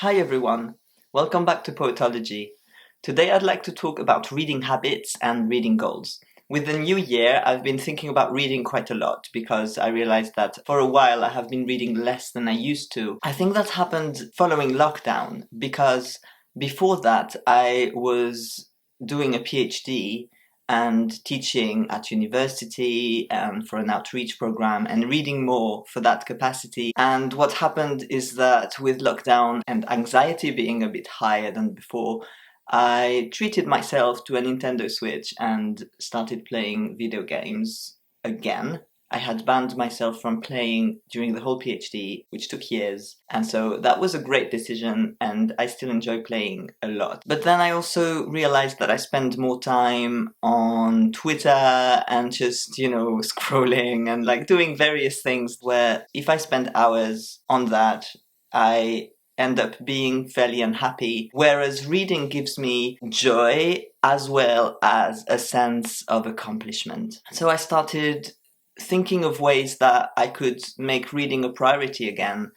Hi everyone, welcome back to Poetology. Today I'd like to talk about reading habits and reading goals. With the new year, I've been thinking about reading quite a lot because I realized that for a while I have been reading less than I used to. I think that happened following lockdown because before that I was doing a PhD and teaching at university and for an outreach program and reading more for that capacity. And what happened is that with lockdown and anxiety being a bit higher than before, I treated myself to a Nintendo Switch and started playing video games again. I had banned myself from playing during the whole PhD, which took years, and so that was a great decision, and I still enjoy playing a lot. But then I also realized that I spend more time on Twitter and just, scrolling and doing various things where if I spend hours on that, I end up being fairly unhappy, whereas reading gives me joy as well as a sense of accomplishment. So I started thinking of ways that I could make reading a priority again,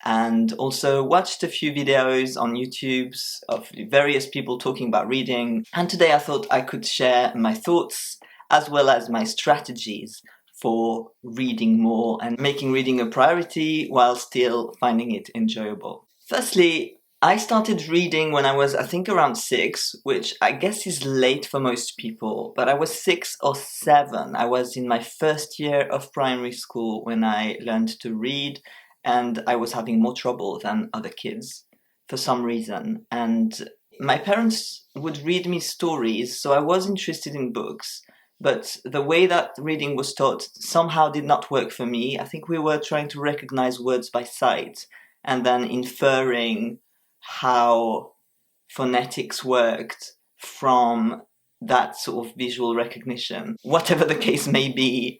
and also watched a few videos on YouTube of various people talking about reading. And today I thought I could share my thoughts as well as my strategies for reading more and making reading a priority while still finding it enjoyable. Firstly, I started reading when I was, I think, around 6, which I guess is late for most people, but I was 6 or 7. I was in my first year of primary school when I learned to read, and I was having more trouble than other kids for some reason. And my parents would read me stories, so I was interested in books, but the way that reading was taught somehow did not work for me. I think we were trying to recognize words by sight and then inferring how phonetics worked from that sort of visual recognition. Whatever the case may be,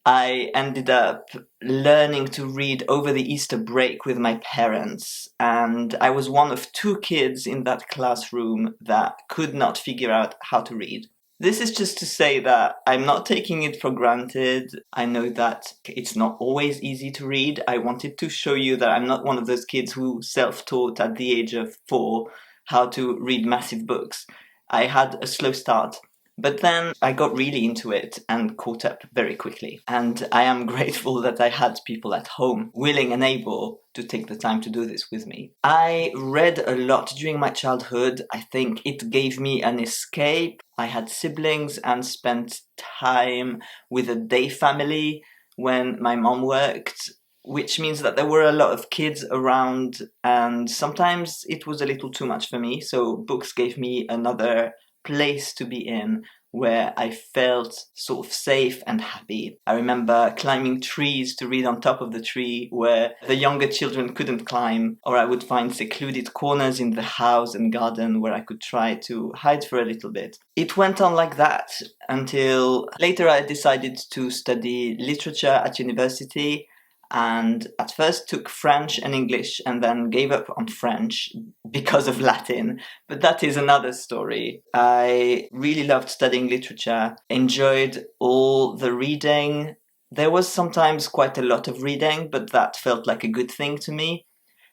I ended up learning to read over the Easter break with my parents, and I was one of 2 kids in that classroom that could not figure out how to read. This is just to say that I'm not taking it for granted. I know that it's not always easy to read. I wanted to show you that I'm not one of those kids who self-taught at the age of 4 how to read massive books. I had a slow start, but then I got really into it and caught up very quickly. And I am grateful that I had people at home willing and able to take the time to do this with me. I read a lot during my childhood. I think it gave me an escape. I had siblings and spent time with a day family when my mom worked, which means that there were a lot of kids around, and sometimes it was a little too much for me, so books gave me another place to be in where I felt sort of safe and happy. I remember climbing trees to read on top of the tree where the younger children couldn't climb, or I would find secluded corners in the house and garden where I could try to hide for a little bit. It went on like that until later I decided to study literature at university, and at first took French and English and then gave up on French because of Latin. But that is another story. I really loved studying literature, enjoyed all the reading. There was sometimes quite a lot of reading, but that felt like a good thing to me.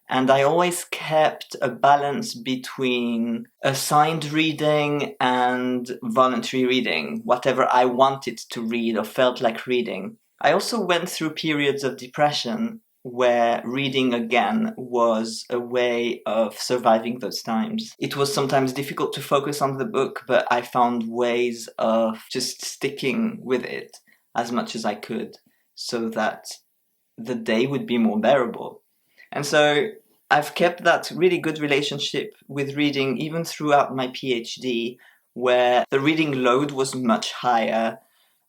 And I always kept a balance between assigned reading and voluntary reading, whatever I wanted to read or felt like reading. I also went through periods of depression where reading again was a way of surviving those times. It was sometimes difficult to focus on the book, but I found ways of just sticking with it as much as I could so that the day would be more bearable. And so I've kept that really good relationship with reading even throughout my PhD, where the reading load was much higher.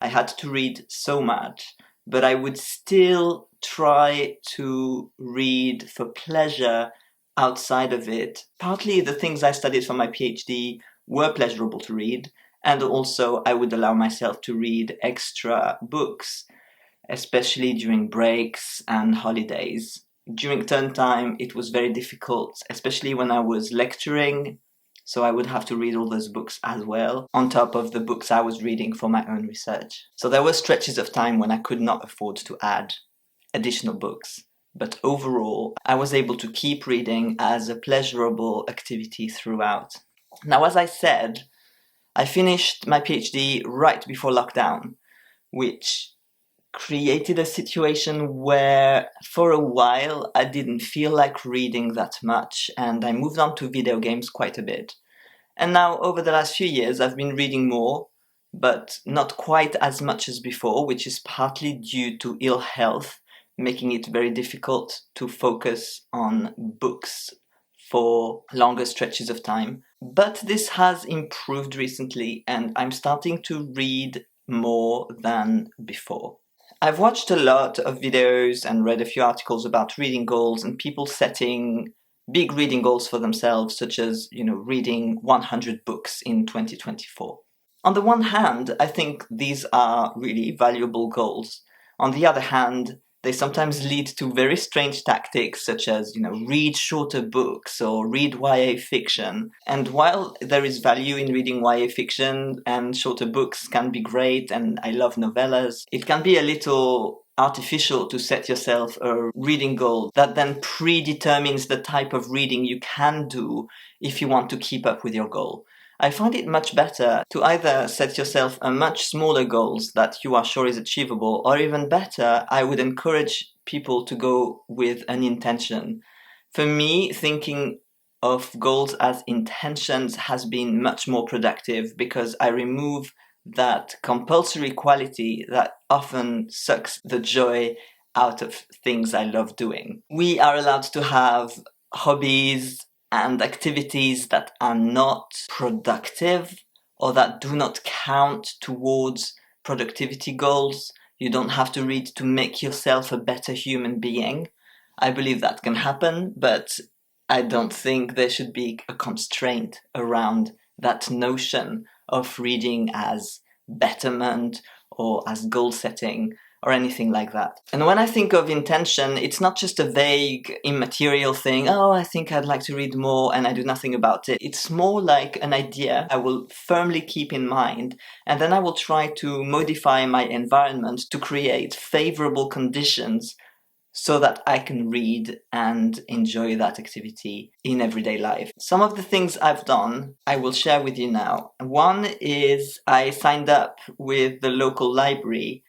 I had to read so much, but I would still try to read for pleasure outside of it. Partly the things I studied for my PhD were pleasurable to read, and also I would allow myself to read extra books, especially during breaks and holidays. During term time, it was very difficult, especially when I was lecturing, so I would have to read all those books as well, on top of the books I was reading for my own research. So there were stretches of time when I could not afford to add additional books. but overall, I was able to keep reading as a pleasurable activity throughout. Now, as I said, I finished my PhD right before lockdown, which created a situation where for a while I didn't feel like reading that much, and I moved on to video games quite a bit. And now, over the last few years, I've been reading more, but not quite as much as before, which is partly due to ill health, making it very difficult to focus on books for longer stretches of time. But this has improved recently, and I'm starting to read more than before. I've watched a lot of videos and read a few articles about reading goals and people setting big reading goals for themselves, such as, reading 100 books in 2024. On the one hand, I think these are really valuable goals. On the other hand, they sometimes lead to very strange tactics, such as, read shorter books or read YA fiction. And while there is value in reading YA fiction and shorter books can be great, and I love novellas, it can be a little artificial to set yourself a reading goal that then predetermines the type of reading you can do if you want to keep up with your goal. I find it much better to either set yourself a much smaller goals that you are sure is achievable, or even better, I would encourage people to go with an intention. For me, thinking of goals as intentions has been much more productive because I remove that compulsory quality that often sucks the joy out of things I love doing. We are allowed to have hobbies and activities that are not productive or that do not count towards productivity goals. You don't have to read to make yourself a better human being. I believe that can happen, but I don't think there should be a constraint around that notion of reading as betterment or as goal setting or anything like that. And when I think of intention, it's not just a vague, immaterial thing, oh, I think I'd like to read more and I do nothing about it. It's more like an idea I will firmly keep in mind, and then I will try to modify my environment to create favorable conditions so that I can read and enjoy that activity in everyday life. Some of the things I've done, I will share with you now. One is I signed up with the local library,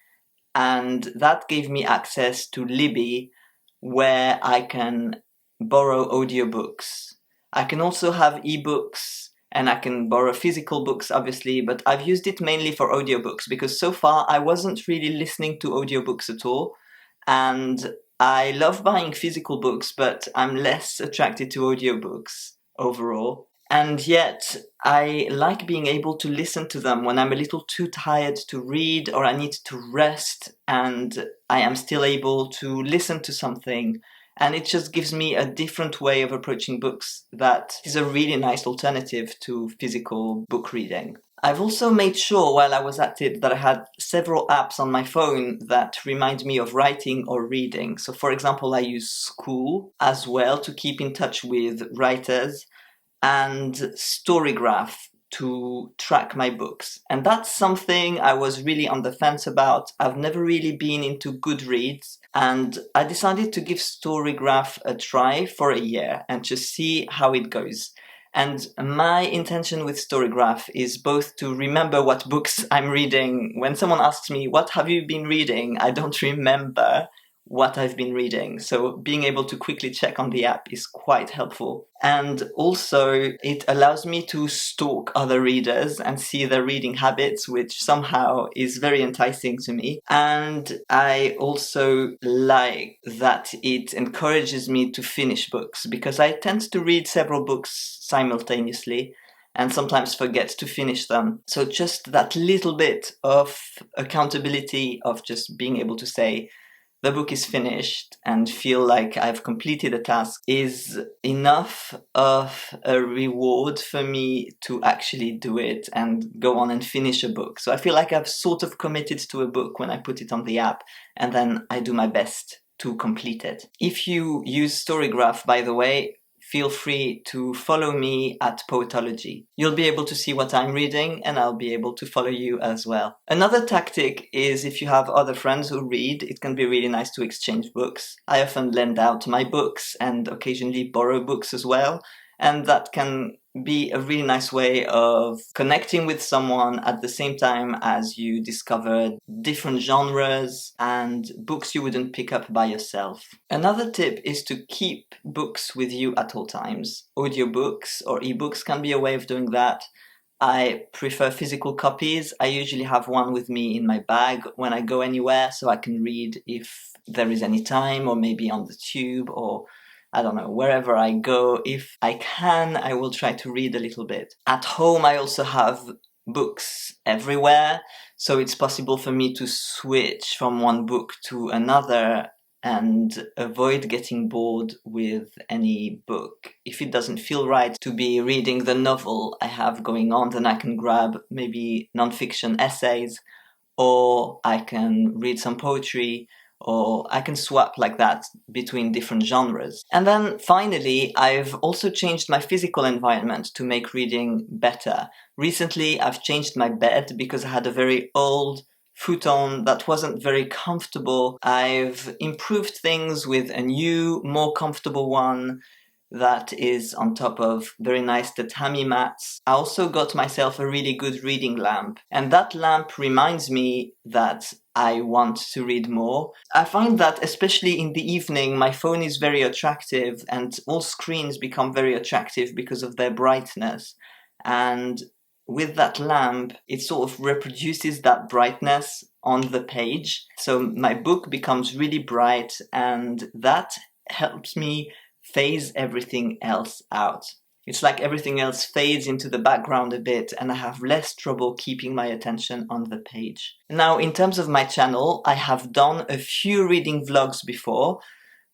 and that gave me access to Libby, where I can borrow audiobooks. I can also have ebooks, and I can borrow physical books, obviously, but I've used it mainly for audiobooks because so far I wasn't really listening to audiobooks at all, and I love buying physical books, but I'm less attracted to audiobooks overall. And yet, I like being able to listen to them when I'm a little too tired to read or I need to rest, and I am still able to listen to something. And it just gives me a different way of approaching books that is a really nice alternative to physical book reading. I've also made sure while I was at it that I had several apps on my phone that remind me of writing or reading. So for example, I use School as well to keep in touch with writers, and Storygraph to track my books. And that's something I was really on the fence about. I've never really been into Goodreads, and I decided to give Storygraph a try for a year and just see how it goes. And my intention with Storygraph is both to remember what books I'm reading. When someone asks me, what have you been reading? I don't remember what I've been reading. So being able to quickly check on the app is quite helpful. And also it allows me to stalk other readers and see their reading habits, which somehow is very enticing to me. And I also like that it encourages me to finish books because I tend to read several books simultaneously and sometimes forget to finish them. So just that little bit of accountability of just being able to say, the book is finished and feel like I've completed a task is enough of a reward for me to actually do it and go on and finish a book. So I feel like I've sort of committed to a book when I put it on the app, and then I do my best to complete it. If you use Storygraph, by the way, feel free to follow me at Poetology. You'll be able to see what I'm reading and I'll be able to follow you as well. Another tactic is if you have other friends who read, it can be really nice to exchange books. I often lend out my books and occasionally borrow books as well, and that can be a really nice way of connecting with someone at the same time as you discover different genres and books you wouldn't pick up by yourself. Another tip is to keep books with you at all times. Audiobooks or ebooks can be a way of doing that. I prefer physical copies. I usually have one with me in my bag when I go anywhere, so I can read if there is any time, or maybe on the tube, or I don't know, wherever I go. If I can, I will try to read a little bit. At home, I also have books everywhere, so it's possible for me to switch from one book to another and avoid getting bored with any book. If it doesn't feel right to be reading the novel I have going on, then I can grab maybe non-fiction essays, or I can read some poetry, or I can swap like that between different genres. And then finally, I've also changed my physical environment to make reading better. Recently, I've changed my bed because I had a very old futon that wasn't very comfortable. I've improved things with a new, more comfortable one that is on top of very nice tatami mats. I also got myself a really good reading lamp, and that lamp reminds me that I want to read more. I find that especially in the evening, my phone is very attractive and all screens become very attractive because of their brightness. And with that lamp, it sort of reproduces that brightness on the page. So my book becomes really bright, and that helps me phase everything else out. It's like everything else fades into the background a bit, and I have less trouble keeping my attention on the page. Now, in terms of my channel, I have done a few reading vlogs before,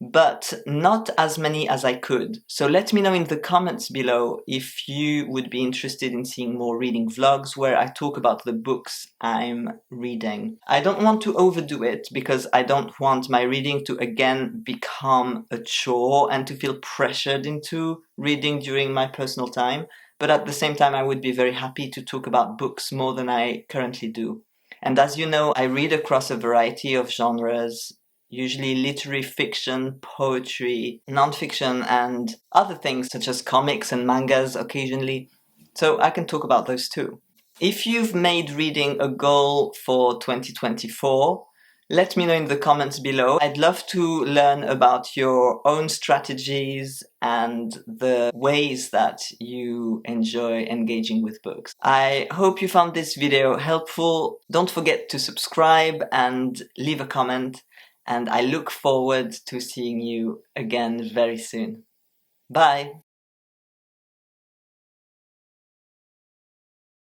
but not as many as I could. So let me know in the comments below if you would be interested in seeing more reading vlogs where I talk about the books I'm reading. I don't want to overdo it because I don't want my reading to again become a chore and to feel pressured into reading during my personal time. But at the same time, I would be very happy to talk about books more than I currently do. And as you know, I read across a variety of genres, usually literary fiction, poetry, non-fiction, and other things such as comics and mangas occasionally, so I can talk about those too. If you've made reading a goal for 2024, let me know in the comments below. I'd love to learn about your own strategies and the ways that you enjoy engaging with books. I hope you found this video helpful. Don't forget to subscribe and leave a comment, and I look forward to seeing you again very soon. Bye!